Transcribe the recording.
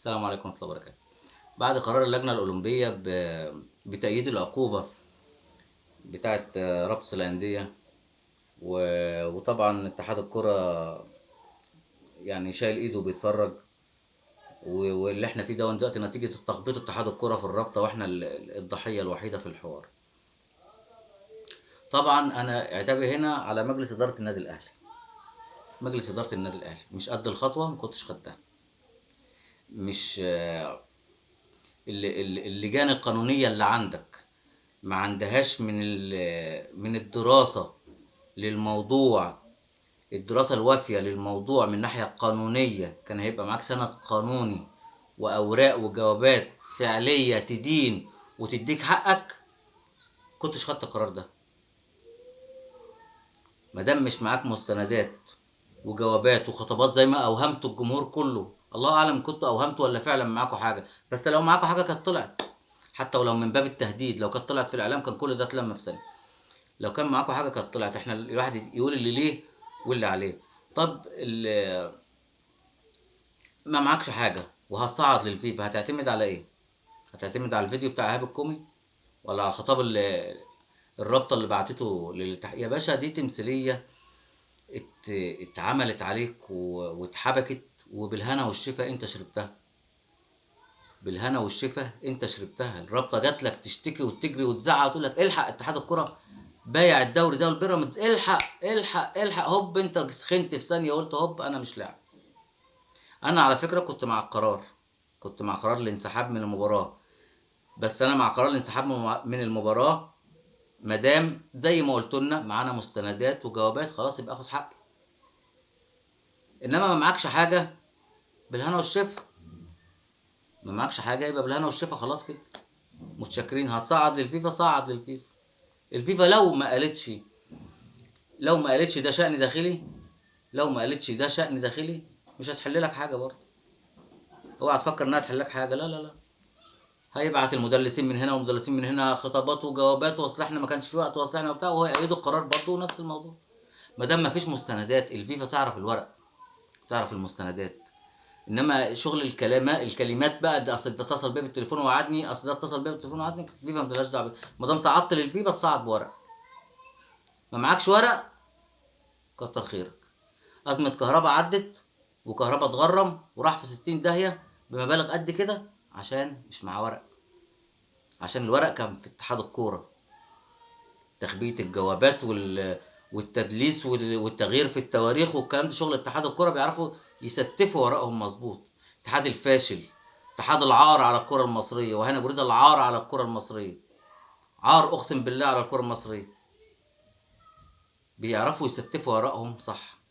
السلام عليكم ورحمة الله وبركاته. بعد قرار اللجنة الأولمبية بتأييد العقوبة بتاعة رابطة الأندية وطبعا اتحاد الكرة يعني شايل ايده وبيتفرج، واللي احنا فيه ده دلوقتي نتيجة تخبيط اتحاد الكرة في الرابطة، واحنا الضحية الوحيدة في الحوار. طبعا انا عتابي هنا على مجلس إدارة النادي الأهلي. مجلس إدارة النادي الأهلي مش قد الخطوة، ما كنتش خدتها. مش اللجان القانونية اللي عندك ما عندهاش من الدراسة للموضوع، الدراسة الوافية للموضوع من الناحية القانونية. كان هيبقى معاك سند قانوني وأوراق وجوابات فعلية تدين وتديك حقك، كنتش خدت القرار ده. مادام مش معاك مستندات وجوابات وخطابات زي ما أوهمتوا الجمهور كله، الله أعلم كنتوا أوهمتوا ولا فعلا معاكوا حاجة، بس لو معاكوا حاجة كانت طلعت، حتى ولو من باب التهديد. لو كانت طلعت في الإعلام كان كل ده اتلم في ثانية. لو كان معاكوا حاجه كانت طلعت. احنا الواحد يقول اللي ليه واللي عليه. طب اللي ما معكش حاجه وهتصعد للفيفا، هتعتمد على ايه؟ هتعتمد على الفيديو بتاع ايهاب الكومي ولا على الخطاب اللي الرابطه اللي بعتته يا باشا؟ دي تمثيليه اتعملت عليك واتحبكت، وبالهنا والشفا انت شربتها. بالهنا والشفا انت شربتها. الرابطه جات لك تشتكي وتجري وتزعق وتقول لك الحق اتحاد الكره بايع الدوري ده والبيراميدز، الحق الحق الحق. هوب انت سخنت في ثانيه، قلت هوب انا مش لاعب. انا على فكره كنت مع القرار، كنت مع قرار الانسحاب من المباراه، بس انا مع قرار الانسحاب من المباراه مادام زي ما قلت لنا معانا مستندات وجوابات، خلاص يبقى اخد حقي. انما ما معكش حاجه، بالهنا والشفا. ما معكش حاجه يبقى بالهنا والشفا، خلاص كده. متشكرين. هتصعد للفيفا، صعد للفيفا. الفيفا لو ما قالتش ده شأن داخلي، لو ما قالتش ده شأن داخلي مش هتحل لك حاجه برضه. اوعى تفكر انها تحل لك حاجه، لا لا لا. هيبعت المدلسين من هنا ومدلسين من هنا، خطابات وجوابات، واصل احنا ما كانش في وقت، واصل احنا وبتاع، وهو يأيدوا القرار برضه نفس الموضوع. ما دام ما فيش مستندات، الفيفا تعرف الورق، تعرف المستندات. انما شغل الكلمات بقى، ده اصل ده اتصل بيا بالتليفون ووعدني، اصل ده اتصل بيا بالتليفون ووعدني، الفيفا ما لهاش دعوه. ما دام صعدت للفيفا تصعد بورق. ما معكش ورق، كتر خيرك. أزمة كهرباء عدت، وكهرباء اتغرم وراح في 60 داهية بمبالغ قد كده عشان مش معاه ورق. عشان الورق كان في اتحاد الكورة. تخبيط الجوابات والتدليس والتغيير في التواريخ والكلام ده شغل اتحاد الكورة، بيعرفوا يستفوا ورقهم مظبوط. اتحاد الفاشل، اتحاد العار على الكرة المصرية، وهنا بريدة العار على الكرة المصرية. عار اقسم بالله على الكرة المصرية. بيعرفوا يستفوا ورقهم صح.